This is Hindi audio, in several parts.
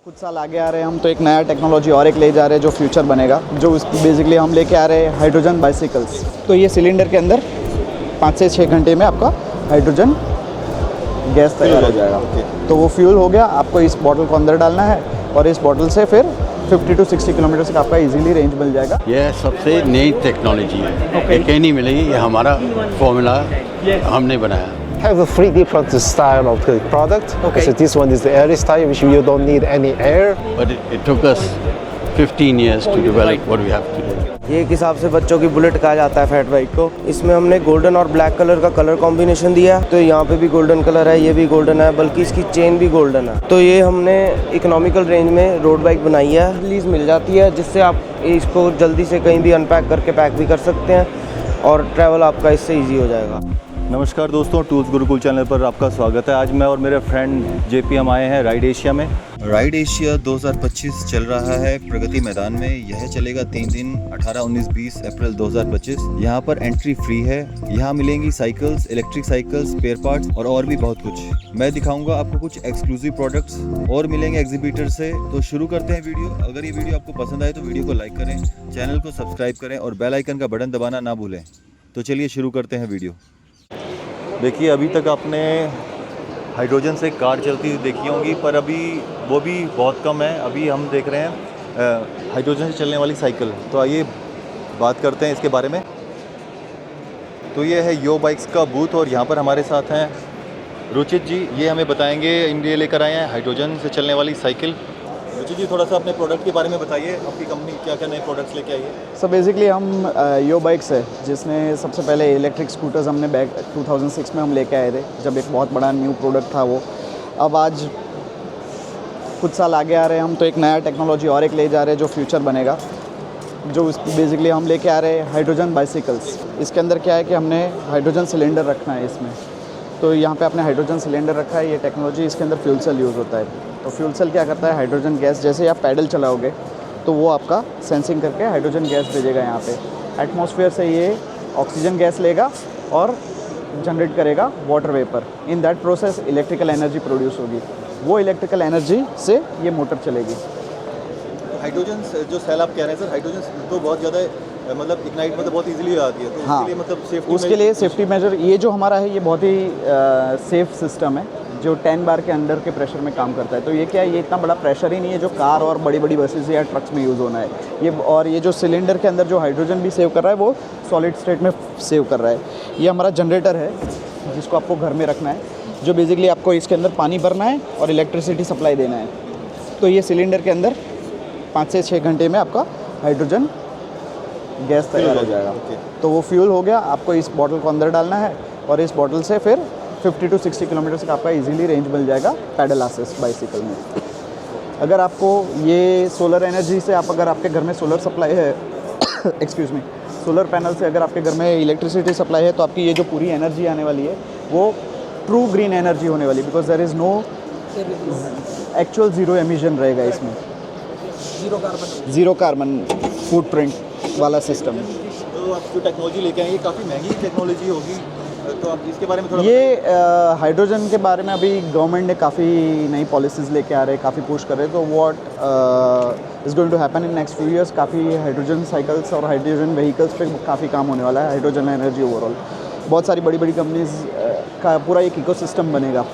कुछ साल आगे आ रहे हैं हम, तो एक नया टेक्नोलॉजी और एक ले जा रहे हैं जो फ्यूचर बनेगा, जो बेसिकली हम लेके आ रहे हैं हाइड्रोजन बाइसिकल्स। तो ये सिलेंडर के अंदर 5 से 6 घंटे में आपका हाइड्रोजन गैस तैयार हो जाएगा। तो वो फ्यूल हो गया, आपको इस बॉटल को अंदर डालना है और इस बॉटल से फिर 50 to 60 किलोमीटर तक आपका इजीली रेंज मिल जाएगा। यह सबसे नई टेक्नोलॉजी है, ये कहीं नहीं मिलेगी। ये हमारा फॉर्मूला हमने बनाया। Have a 3 different style of the product. Okay. So this one is the air style, which you don't need any air. But it took us 15 years to develop what we have today. ये एक हिसाब से बच्चों की बुलेट कहा जाता है फैट बाइक को। इसमें हमने गोल्डन और ब्लैक कलर का कलर कॉम्बिनेशन दिया, तो यहाँ पे भी गोल्डन कलर है, ये भी गोल्डन है, बल्कि इसकी चेन भी गोल्डन है। तो ये हमने इकोनॉमिकल रेंज में रोड बाइक बनाई है, रिलीज मिल जाती है, जिससे आप इसको जल्दी से कहीं भी अनपैक करके पैक भी कर सकते हैं और ट्रैवल आपका इससे ईजी हो जाएगा। नमस्कार दोस्तों, टूल्स गुरुकुल चैनल पर आपका स्वागत है। आज मैं और मेरे फ्रेंड जेपी हम आए हैं राइड एशिया में। राइड एशिया 2025 चल रहा है प्रगति मैदान में। यह चलेगा 3 दिन 18, 19, 20 अप्रैल 2025। यहाँ पर एंट्री फ्री है। यहाँ मिलेंगी cycles, electric cycles, spare parts और भी बहुत कुछ। मैं दिखाऊंगा आपको कुछ एक्सक्लूसिव प्रोडक्ट्स और मिलेंगे एग्जीबिटर से। तो शुरू करते हैं वीडियो। अगर ये वीडियो आपको पसंद आए तो वीडियो को लाइक करें, चैनल को सब्सक्राइब करें और बेल आइकन का बटन दबाना ना भूलें। तो चलिए शुरू करते हैं वीडियो। देखिए, अभी तक आपने हाइड्रोजन से कार चलती हुई देखी होंगी, पर अभी वो भी बहुत कम है। अभी हम देख रहे हैं हाइड्रोजन से चलने वाली साइकिल। तो आइए बात करते हैं इसके बारे में। तो ये है यो बाइक्स का बूथ और यहाँ पर हमारे साथ हैं रुचित जी। ये हमें बताएंगे, इंडिया लेकर आए हैं हाइड्रोजन से चलने वाली साइकिल। रुचित जी, थोड़ा सा अपने प्रोडक्ट के बारे में बताइए। आपकी कंपनी क्या क्या नए प्रोडक्ट्स लेके आई है? सो बेसिकली हम यो बाइक्स है, जिसने सबसे पहले इलेक्ट्रिक स्कूटर्स हमने बैक 2006 में हम लेके आए थे, जब एक बहुत बड़ा न्यू प्रोडक्ट था वो। अब आज कुछ साल आगे आ रहे हैं हम, तो एक नया टेक्नोलॉजी और एक ले जा रहे हैं जो फ्यूचर बनेगा, जो बेसिकली हम लेके आ रहे हैं हाइड्रोजन बाइसिकल्स। इसके अंदर क्या है कि हमने हाइड्रोजन सिलेंडर रखना है इसमें। तो यहाँ पे आपने हाइड्रोजन सिलेंडर रखा है। ये टेक्नोलॉजी, इसके अंदर फ्यूल सेल यूज़ होता है। तो फ्यूल सेल क्या करता है, हाइड्रोजन गैस जैसे आप पैडल चलाओगे तो वो आपका सेंसिंग करके हाइड्रोजन गैस भेजेगा यहाँ पे। एटमॉस्फेयर से ये ऑक्सीजन गैस लेगा और जनरेट करेगा water vapour. In that process electrical energy produce होगी। वो इलेक्ट्रिकल एनर्जी से ये मोटर चलेगी। तो हाइड्रोजन जो सेल आप कह रहे हैं सर, हाइड्रोजन तो बहुत ज़्यादा मतलब इग्नाइट मतलब बहुत इजीली हो जाती है। तो हाँ, उसके लिए मतलब सेफ्टी, उसके लिए सेफ्टी मेजर ये जो हमारा है, ये बहुत ही सेफ सिस्टम है, जो 10 बार के अंडर के प्रेशर में काम करता है। तो ये क्या है, ये इतना बड़ा प्रेशर ही नहीं है जो कार और बड़ी बड़ी बसेस या ट्रक्स में यूज़ होना है। ये जो सिलेंडर के अंदर जो हाइड्रोजन भी सेव कर रहा है, वो सॉलिड स्टेट में सेव कर रहा है। ये हमारा जनरेटर है, जिसको आपको घर में रखना है, जो बेसिकली आपको इसके अंदर पानी भरना है और इलेक्ट्रिसिटी सप्लाई देना है। तो ये सिलेंडर के अंदर 5 से 6 घंटे में आपका हाइड्रोजन गैस तैयार हो जाएगा। तो वो फ्यूल हो गया, आपको इस बॉटल को अंदर डालना है और इस बॉटल से फिर 50 to 60 किलोमीटर तक आपका इजीली रेंज मिल जाएगा पैडल असिस्ट बाइसिकल में। अगर आपको ये सोलर एनर्जी से अगर आपके घर में सोलर सप्लाई है एक्सक्यूज़ मी, सोलर पैनल से अगर आपके घर में इलेक्ट्रिसिटी सप्लाई है, तो आपकी ये जो पूरी एनर्जी आने वाली है वो ट्रू ग्रीन एनर्जी होने वाली है, because there is no actual zero emission रहेगा इसमें, ज़ीरो कार्बन फुटप्रिंट वाला सिस्टम। तो आप जो टेक्नोलॉजी लेके आए, ये काफ़ी महंगी टेक्नोलॉजी होगी, तो आप इसके बारे में थोड़ा ये हाइड्रोजन के बारे में अभी गवर्नमेंट ने काफ़ी नई पॉलिसीज़ लेके आ रहे हैं, काफ़ी पुश कर रहे हैं। तो what is going to happen in next few years, काफ़ी हाइड्रोजन साइकिल्स और हाइड्रोजन व्हीकल्स पे काफ़ी काम होने वाला है। हाइड्रोजन एनर्जी ओवरऑल बहुत सारी बड़ी बड़ी कंपनीज़ का पूरा एक इकोसिस्टम बनेगा।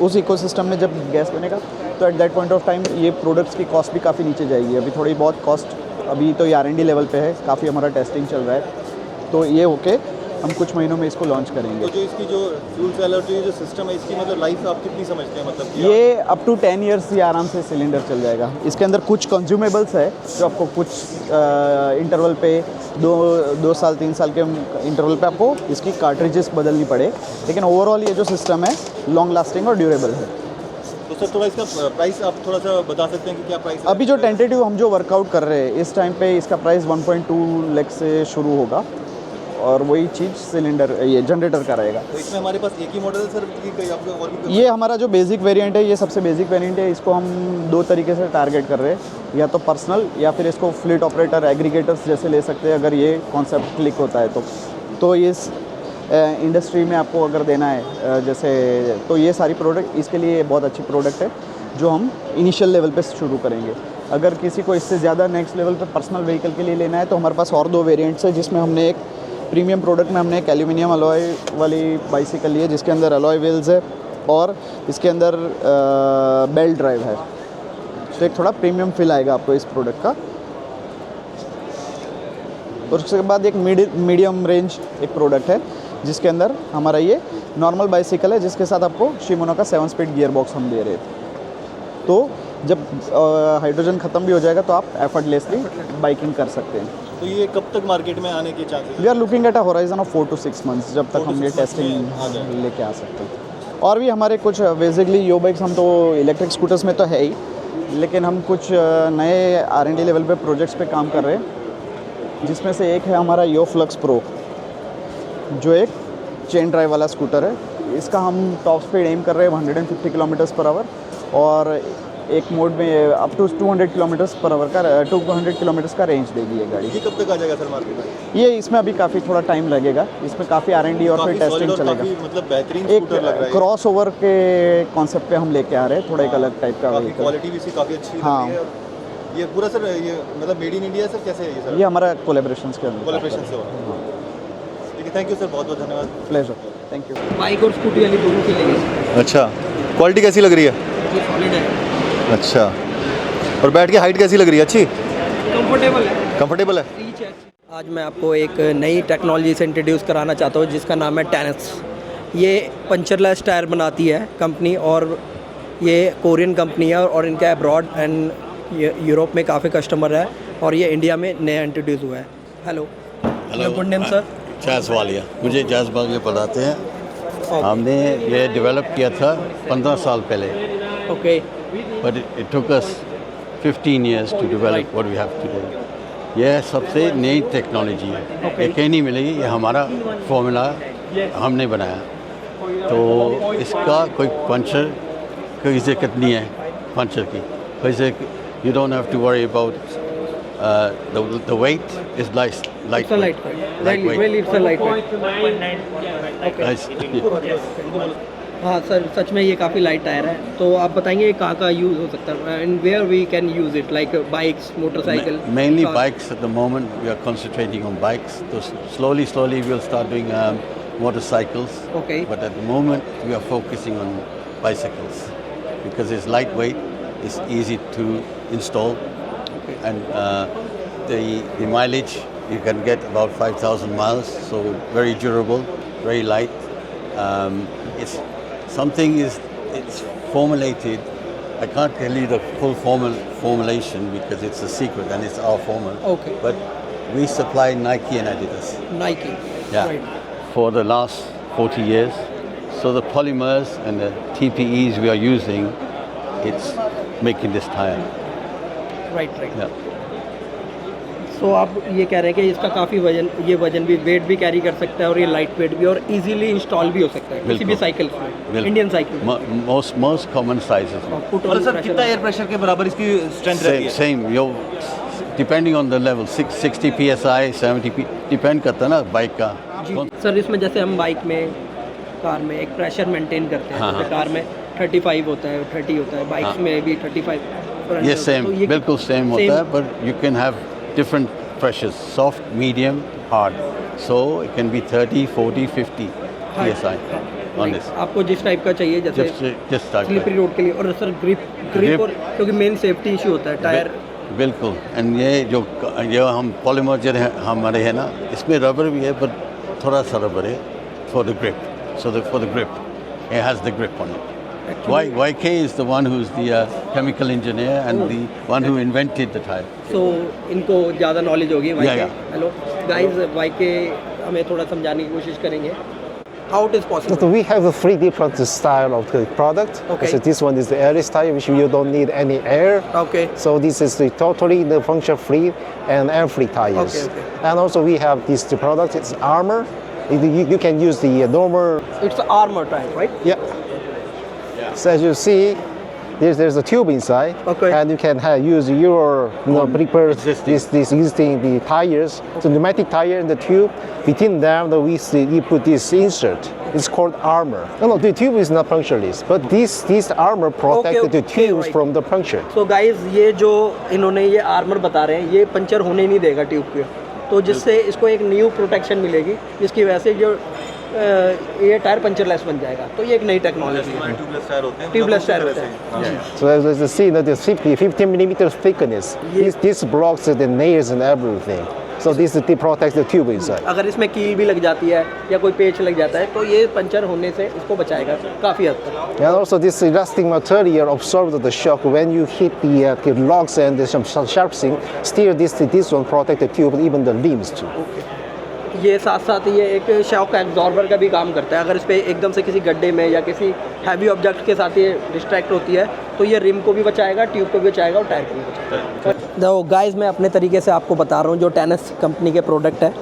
उस इकोसिस्टम में जब गैस बनेगा, तो at that point of time ये प्रोडक्ट्स की कॉस्ट भी काफ़ी नीचे जाएगी। अभी थोड़ी बहुत कॉस्ट, अभी तो ये R&D लेवल पे है, काफ़ी हमारा टेस्टिंग चल रहा है। तो ये होके हम कुछ महीनों में इसको लॉन्च करेंगे। तो जो इसकी जो फ्यूल सेल और जो सिस्टम है, इसकी मतलब लाइफ आप कितनी समझते हैं? मतलब ये अप टू 10 ईयर्स ये आराम से सिलेंडर चल जाएगा। इसके अंदर कुछ कंज्यूमेबल्स है जो आपको कुछ इंटरवल पे 2 साल 3 साल के इंटरवल पे आपको इसकी कार्ट्रिजेस बदलनी पड़े, लेकिन ओवरऑल ये जो सिस्टम है लॉन्ग लास्टिंग और ड्यूरेबल है। तो सर थोड़ा इसका प्राइस आप थोड़ा सा बता सकते हैं कि क्या प्राइस है? अभी जो टेंटेटिव हम जो वर्कआउट कर रहे हैं इस टाइम पे, इसका प्राइस 1.2 लाख से शुरू होगा और वही चीज़ सिलेंडर ये जनरेटर का रहेगा। तो इसमें हमारे पास एक ही मॉडल है सर कि कहीं आपको और भी? ये हमारा जो बेसिक वेरिएंट है, ये सबसे बेसिक वेरिएंट है। इसको हम 2 तरीके से टारगेट कर रहे हैं, या तो पर्सनल या फिर इसको फ्लीट ऑपरेटर एग्रीगेटर्स जैसे ले सकते हैं, अगर ये कॉन्सेप्ट क्लिक होता है तो इस इंडस्ट्री में आपको अगर देना है जैसे, तो ये सारी प्रोडक्ट इसके लिए बहुत अच्छी प्रोडक्ट है। जो हम इनिशियल लेवल पे शुरू करेंगे। अगर किसी को इससे ज़्यादा नेक्स्ट लेवल पे पर्सनल व्हीकल के लिए लेना है तो हमारे पास और 2 वेरिएंट्स है, जिसमें हमने एक प्रीमियम प्रोडक्ट में हमने एक एल्यूमिनियम अलॉय वाली बाइसिकल ली है, जिसके अंदर अलॉय व्हील्स है और इसके अंदर बेल्ट ड्राइव है। तो एक थोड़ा प्रीमियम फील आएगा आपको इस प्रोडक्ट का। और उसके बाद एक मीडियम रेंज एक प्रोडक्ट है, जिसके अंदर हमारा ये नॉर्मल बाइसिकल है, जिसके साथ आपको शिमोनो का 7 स्पीड गियर बॉक्स हम दे रहे थे। तो जब हाइड्रोजन ख़त्म भी हो जाएगा तो आप एफर्टलेसली बाइकिंग कर सकते हैं। तो ये कब तक मार्केट में आने के chances? We are looking at a horizon of 4 to 6 months, जब तक हम ये टेस्टिंग लेके आ सकते हैं। और भी हमारे कुछ बेसिकली यो बाइक्स, हम तो इलेक्ट्रिक स्कूटर्स में तो है ही, लेकिन हम कुछ नए R&D लेवल पे प्रोजेक्ट्स पे काम कर रहे हैं, जिसमें से एक है हमारा यो फ्लक्स प्रो, जो एक चेन ड्राइव वाला स्कूटर है। इसका हम टॉप स्पीड एम कर रहे हैं 150 km/h और एक मोड में अप टू 200 km/h का 200 km का रेंज देगी ये गाड़ी। ये कब तक आ जाएगा सर मार्केट में? ये इसमें अभी काफ़ी थोड़ा टाइम लगेगा, इसमें काफ़ी R&D और फिर टेस्टिंग चलेगा। मतलब बेहतरीन एक स्कूटर लग रहा है। क्रॉस ओवर के कॉन्सेप्ट पे हम लेके आ रहे हैं, थोड़ा एक अलग टाइप का व्हीकल। क्वालिटी भी इसकी काफ़ी अच्छी लग हाँ। रही है। और ये पूरा सर ये मतलब मेड इन इंडिया सर कैसे है ये सर? ये हमारा कोलेब्रेशन के अंदर। कोलैबोरेशन से हो रहा है। ठीक है, थैंक यू सर, बहुत बहुत धन्यवाद। Pleasure, thank you. बाइक और स्कूटी वाली दोनों की लेंगे। अच्छा, क्वालिटी कैसी लग रही है? ये सॉलिड है, अच्छा, और बैठ के हाइट कैसी लग रही है? अच्छी, कंफर्टेबल है, कंफर्टेबल है। रीच है। आज मैं आपको एक नई टेक्नोलॉजी से इंट्रोड्यूस कराना चाहता हूँ, जिसका नाम है टेनेक्स। ये पंचरलेस टायर बनाती है कंपनी, और ये कोरियन कंपनी है और इनका अब्रॉड एंड यूरोप में काफ़ी कस्टमर है, और ये इंडिया में नया इंट्रोड्यूस हुआ है। Hello, good name sir? Jazz Walia, मुझे जैज़ वालिया पढ़ाते हैं। हमने ये डेवलप किया था 15 साल पहले, okay, but it took us 15 years to develop what we have today. यह सबसे नई टेक्नोलॉजी है, ये कहीं नहीं मिलेगी। ये हमारा फॉर्मूला हमने बनाया, तो इसका कोई पंचर की दिक्कत नहीं है। पंचर की वैसे you don't have to worry about the weight is light it's a light weight, well it's a light weight. हाँ सर, सच में ये काफ़ी लाइट टायर है। तो आप बताएंगे ये कहाँ का यूज़ हो सकता है, and where we can use it, like bikes, motorcycle? Mainly bikes at the moment. We are concentrating on bikes. So slowly we'll start doing motorcycles. Okay. But at the moment we are focusing on bicycles because it's lightweight, it's easy to install, and the mileage you can get about 5,000 miles. So very durable, very light. It's something it's formulated. I can't tell you the full formulation because it's a secret and it's our formula. Okay. But we supply Nike and Adidas. Nike. Yeah. Right. For the last 40 years. So the polymers and the TPEs we are using, it's making this tire. Right. Yeah. सो आप ये कह रहे हैं कि इसका काफ़ी वजन, ये वजन भी, वेट भी कैरी कर सकता है, और ये लाइट वेट भी, और इजीली इंस्टॉल भी हो सकता है किसी भी साइकिल में, इंडियन साइकिल में। Most common sizes. और सर कितना एयर प्रेशर के बराबर इसकी स्ट्रेंथ रहती है? Same. Depending on the level, 60 psi, 70 depend करता है ना बाइक का। जी सर, इसमें जैसे हम बाइक में, कार में एक प्रेशर मेंटेन करते हैं, जैसे कार में 35 होता है, 30 होता है, बाइक्स में भी 35। ये सेम, बिल्कुल सेम होता है, but you can have different pressures, soft, medium, hard. So it can be 30, 40, 50 psi on this. आपको जिस टाइप का चाहिए, जैसे Just type स्लिपरी रोड के लिए, और सर ग्रिप, और क्योंकि मेन सेफ्टी इशू होता है टायर। बिल्कुल। एंड ये हम पॉलीमर जो है हमारे है ना, इसमें रबर भी है, पर थोड़ा सा रबर है for the grip. So for the grip, it has the grip on it. YK is the one who's the chemical engineer and the one who invented the tire. So इनको ज़्यादा नॉलेज होगी YK। Yeah. Hello guys, YK हमें थोड़ा समझाने की कोशिश करेंगे how it is possible. So we have 3 different style of the product. Okay. So this one is the airless tire, which you don't need any air. Okay. So this is the totally the function free and air free tires. Okay. And also we have this the product. It's armor. You can use the normal. It's armor type, right? Yeah. So as you see, there's a tube inside, Okay. and you can use your prepared existing. this existing the tires, so pneumatic tire and the tube. Between them, you put this insert. It's called armor. No, the tube is not punctureless, but this armor protects the okay, tubes right. from the puncture. So guys ये जो इन्होंने ये आर्मर बता रहे हैं ये पंचर होने नहीं देगा ट्यूब के, तो जिससे इसको एक न्यू प्रोटेक्शन मिलेगी जिसकी वजह से जो ये टायर पंचरलेस बन जाएगा। तो ये एक नई टेक्नोलॉजी है। ट्यूबलेस टायर होते हैं, ट्यूबलेस टायर होते हैं जी। So as you see, that the 15 millimeters thickness. This blocks the nails and everything. So this protects the tube inside. अगर इसमें कील भी लग जाती है या कोई पेच लग जाता है तो ये पंचर होने से इसको बचाएगा काफ़ी हद तक। And also this elastic material absorbs the shock when you hit the logs and the sharp thing. Still this one protects the tube, even the limbs too. ये साथ साथ ये एक शॉक एब्जॉर्बर का भी काम करता है। अगर इस पर एकदम से किसी गड्ढे में या किसी हैवी ऑब्जेक्ट के साथ ये डिस्ट्रैक्ट होती है तो ये रिम को भी बचाएगा, ट्यूब को भी बचाएगा और टायर को भी बचाएगा। तो गाइस मैं अपने तरीके से आपको बता रहा हूँ जो टेनेस कंपनी के प्रोडक्ट है,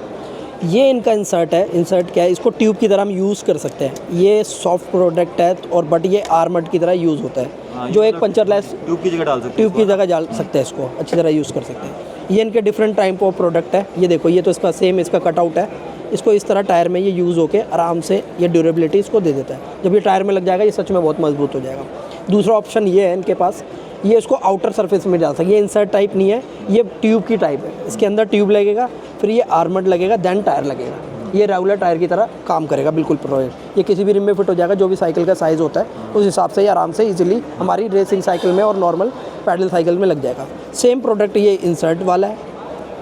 ये इनका इंसर्ट है। इंसर्ट क्या है, इसको ट्यूब की तरह हम यूज़ कर सकते हैं। ये सॉफ्ट प्रोडक्ट है और बट ये आर्मर्ड की तरह यूज़ होता है, जो एक पंचरलेस ट्यूब की जगह डाल सकते ट्यूब की जगह डाल सकते हैं, इसको अच्छी तरह यूज़ कर सकते हैं। ये इनके डिफरेंट टाइप ऑफ प्रोडक्ट है। ये देखो ये तो इसका सेम इसका कटआउट है, इसको इस तरह टायर में ये यूज़ होके आराम से ये ड्यूरेबिलिटी इसको दे देता है। जब ये टायर में लग जाएगा ये सच में बहुत मजबूत हो जाएगा। दूसरा ऑप्शन ये है इनके पास, ये इसको आउटर सरफेस में डाल सकते। ये इंसर्ट टाइप नहीं है, ये ट्यूब की टाइप है। इसके अंदर ट्यूब लगेगा, फिर ये आर्मर्ड लगेगा, देन टायर लगेगा। ये रेगुलर टायर की तरह काम करेगा बिल्कुल प्रोजेक्ट। ये किसी भी रिम में फिट हो जाएगा, जो भी साइकिल का साइज़ होता है उस हिसाब से ये आराम से इजीली हमारी रेसिंग साइकिल में और नॉर्मल पैडल साइकिल में लग जाएगा। सेम प्रोडक्ट ये इंसर्ट वाला है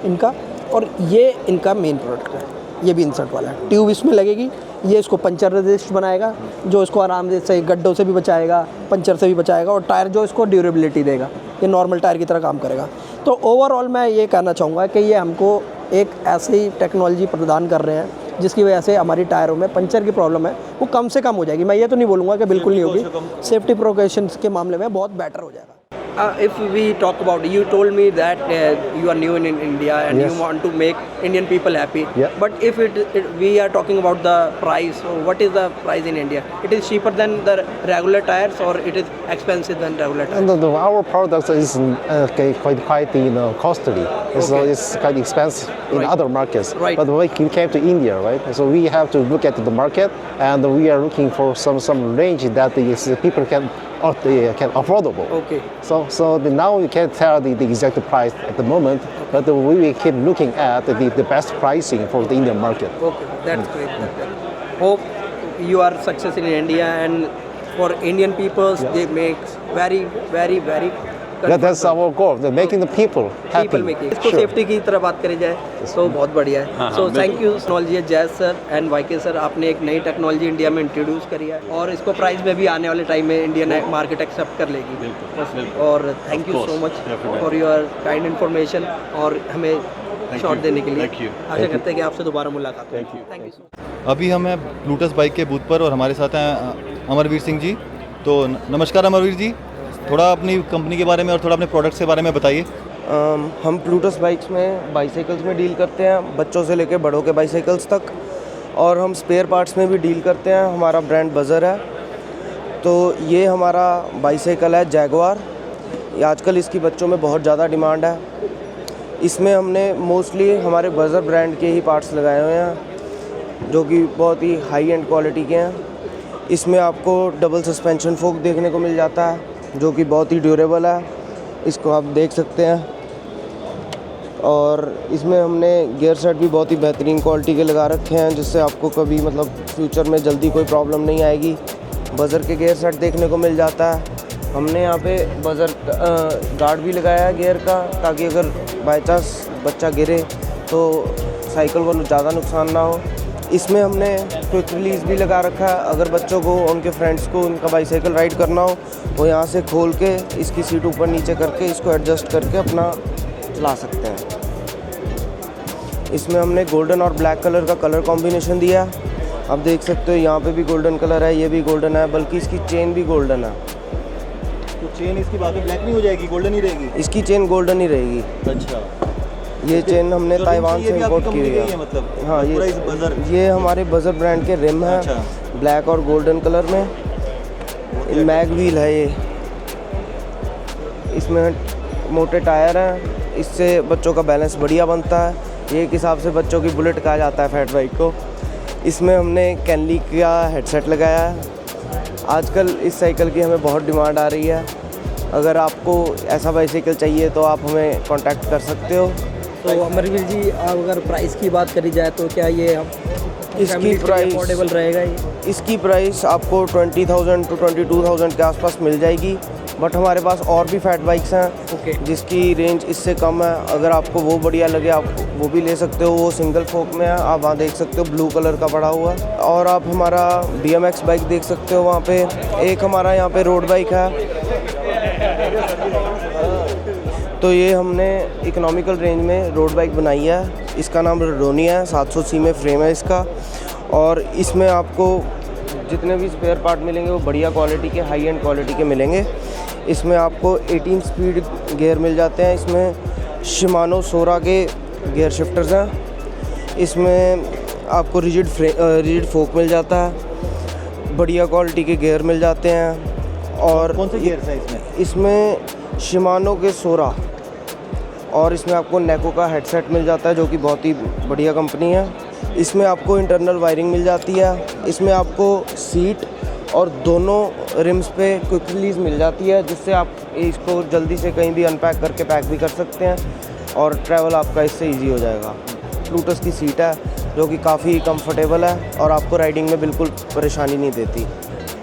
इनका, और ये इनका मेन प्रोडक्ट है, ये भी इंसर्ट वाला है। ट्यूब इसमें लगेगी, ये इसको पंचर रेजिस्ट बनाएगा, जो इसको आराम से गड्ढों से भी बचाएगा, पंचर से भी बचाएगा, और टायर जो इसको ड्यूरेबिलिटी देगा, ये नॉर्मल टायर की तरह काम करेगा। तो ओवरऑल मैं ये कहना चाहूँगा कि ये हमको एक ऐसी टेक्नोलॉजी प्रदान कर रहे हैं जिसकी वजह से हमारी टायरों में पंचर की प्रॉब्लम है वो कम से कम हो जाएगी। मैं ये तो नहीं बोलूँगा कि बिल्कुल नहीं होगी, सेफ्टी प्रिकॉशंस के मामले में बहुत बेटर हो जाएगा। If we talk about, you told me that you are new in India and Yes. you want to make Indian people happy. Yeah. But if we are talking about the price, so what is the price in India? It is cheaper than the regular tires, or it is expensive than regular tires? And our product is quite costly. So Okay. it's quite expensive in Right. other markets. Right. But we came to India, right? So we have to look at the market, and we are looking for some range that people can affordable. Okay. So now we can't tell the exact price at the moment, but we will keep looking at the best pricing for the Indian market. Okay, that's great. That's great. Hope you are success in India, and for Indian peoples, they make very, very, very. That's our goal, the making the people happy. People making. इसको Sure. सेफ्टी की तरह बात करी जाए तो बहुत बढ़िया है। सो थैंक यू टेक्नोलॉजी जैज सर एंड वाईके सर, आपने एक नई टेक्नोलॉजी इंडिया में इंट्रोड्यूस करी है और इसको प्राइस में भी आने वाले टाइम में इंडियन मार्केट एक्सेप्ट कर लेगी। और thank you so much for your kind information और हमें शॉट देने के लिए। आशा करते हैं कि आपसे दोबारा मुलाकात हो। Thank you so. अभी हम हैं प्लूटस बाइक के बूथ पर और हमारे साथ हैं अमरवीर सिंह जी। तो नमस्कार अमरवीर जी, थोड़ा अपनी कंपनी के बारे में और थोड़ा अपने प्रोडक्ट्स के बारे में बताइए। हम प्लूटस बाइक्स में बाईसाइकिल्स में डील करते हैं, बच्चों से लेकर बड़ों के बाईसाइकिल्स तक, और हम स्पेयर पार्ट्स में भी डील करते हैं। हमारा ब्रांड बजर है। तो ये हमारा बाईसाइकिल है जैगवार। आजकल इसकी बच्चों में बहुत ज़्यादा डिमांड है। इसमें हमने मोस्टली हमारे बजर ब्रांड के ही पार्ट्स लगाए हुए हैं जो कि बहुत ही हाई एंड क्वालिटी के हैं। इसमें आपको डबल सस्पेंशन फोक देखने को मिल जाता है जो कि बहुत ही ड्यूरेबल है, इसको आप देख सकते हैं। और इसमें हमने गियर सेट भी बहुत ही बेहतरीन क्वालिटी के लगा रखे हैं जिससे आपको कभी मतलब फ्यूचर में जल्दी कोई प्रॉब्लम नहीं आएगी। बजर के गियर सेट देखने को मिल जाता है। हमने यहाँ पे बजर गार्ड भी लगाया है गियर का, ताकि अगर बाई चांस बच्चा गिरे तो साइकिल को ज़्यादा नुकसान ना हो। इसमें हमने क्विक रिलीज़ भी लगा रखा है। अगर बच्चों को उनके फ्रेंड्स को उनका बाईसाइकिल राइड करना हो वो यहाँ से खोल के इसकी सीट ऊपर नीचे करके इसको एडजस्ट करके अपना चला सकते हैं। इसमें हमने गोल्डन और ब्लैक कलर का कलर कॉम्बिनेशन दिया है। आप देख सकते हो यहाँ पे भी गोल्डन कलर है, ये भी गोल्डन है, बल्कि इसकी चेन भी गोल्डन है। तो चेन इसकी बाद में ब्लैक नहीं हो जाएगी, गोल्डन ही रहेगी? इसकी चेन गोल्डन ही रहेगी। अच्छा, ये चेन हमने ताइवान से इंपोर्ट की हुई है। मतलब हाँ, ये हमारे बजर ब्रांड के रिम है, ब्लैक और गोल्डन कलर में। मैग व्हील है ये। इसमें मोटे टायर हैं, इससे बच्चों का बैलेंस बढ़िया बनता है। ये एक हिसाब से बच्चों की बुलेट कहा जाता है फैट बाइक को। इसमें हमने कैनली का हेडसेट लगाया है। आजकल इस साइकिल की हमें बहुत डिमांड आ रही है। अगर आपको ऐसा बाइसाइकिल चाहिए तो आप हमें कांटेक्ट कर सकते हो। तो अमरवीर जी, अगर प्राइस की बात करी जाए तो क्या ये हम इसकी प्राइस अफोर्डेबल रहेगा ये? इसकी प्राइस आपको 20,000 to 22,000 के आसपास मिल जाएगी। बट हमारे पास और भी फैट बाइक्स हैं ओके। जिसकी रेंज इससे कम है। अगर आपको वो बढ़िया लगे आप वो भी ले सकते हो। वो सिंगल फोक में है, आप वहाँ देख सकते हो ब्लू कलर का पड़ा हुआ है। और आप हमारा BMX बाइक देख सकते हो वहाँ पे। एक हमारा यहाँ पे रोड बाइक है। तो ये हमने इकोनॉमिकल रेंज में रोड बाइक बनाई है। इसका नाम रोनिया है, 700 में फ्रेम है इसका। और इसमें आपको जितने भी स्पेयर पार्ट मिलेंगे वो बढ़िया क्वालिटी के, हाई एंड क्वालिटी के मिलेंगे। इसमें आपको 18 स्पीड गियर मिल जाते हैं। इसमें शिमानो सोरा के गियर शिफ्टर्स हैं। इसमें आपको रिजिड फोक मिल जाता है। बढ़िया क्वालिटी के गियर मिल जाते हैं। और कौन से गियर्स हैं इसमें? इसमें शिमानो के सोरा, और इसमें आपको नेको का हेडसेट मिल जाता है जो कि बहुत ही बढ़िया कंपनी है। इसमें आपको इंटरनल वायरिंग मिल जाती है। इसमें आपको सीट और दोनों रिम्स पे क्विक रिलीज़ मिल जाती है, जिससे आप इसको जल्दी से कहीं भी अनपैक करके पैक भी कर सकते हैं और ट्रैवल आपका इससे इजी हो जाएगा। प्लूटस की सीट है जो कि काफ़ी कंफर्टेबल है और आपको राइडिंग में बिल्कुल परेशानी नहीं देती।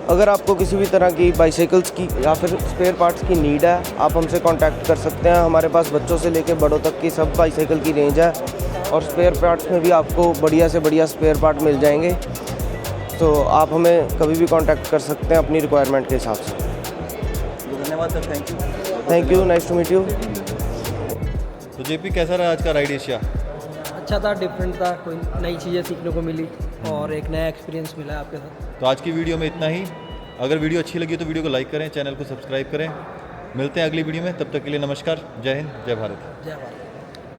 अगर आपको किसी भी तरह की बाइसाइकिल्स की या फिर स्पेयर पार्ट्स की नीड है, आप हमसे कांटेक्ट कर सकते हैं। हमारे पास बच्चों से लेकर बड़ों तक की सब बाइसाइकिल की रेंज है और स्पेयर पार्ट्स में भी आपको बढ़िया से बढ़िया स्पेयर पार्ट मिल जाएंगे। तो आप हमें कभी भी कांटेक्ट कर सकते हैं अपनी रिक्वायरमेंट के हिसाब से। धन्यवाद sir, thank you. Thank you, nice to meet you. तो जेपी, कैसा रहा आज का राइड एशिया? अच्छा था, डिफरेंट था, कोई नई चीज़ें सीखने को मिली और एक नया एक्सपीरियंस मिला आपके साथ। तो आज की वीडियो में इतना ही। अगर वीडियो अच्छी लगी तो वीडियो को लाइक करें, चैनल को सब्सक्राइब करें। मिलते हैं अगली वीडियो में, तब तक के लिए नमस्कार। जय हिंद, जय भारत। जय भारत।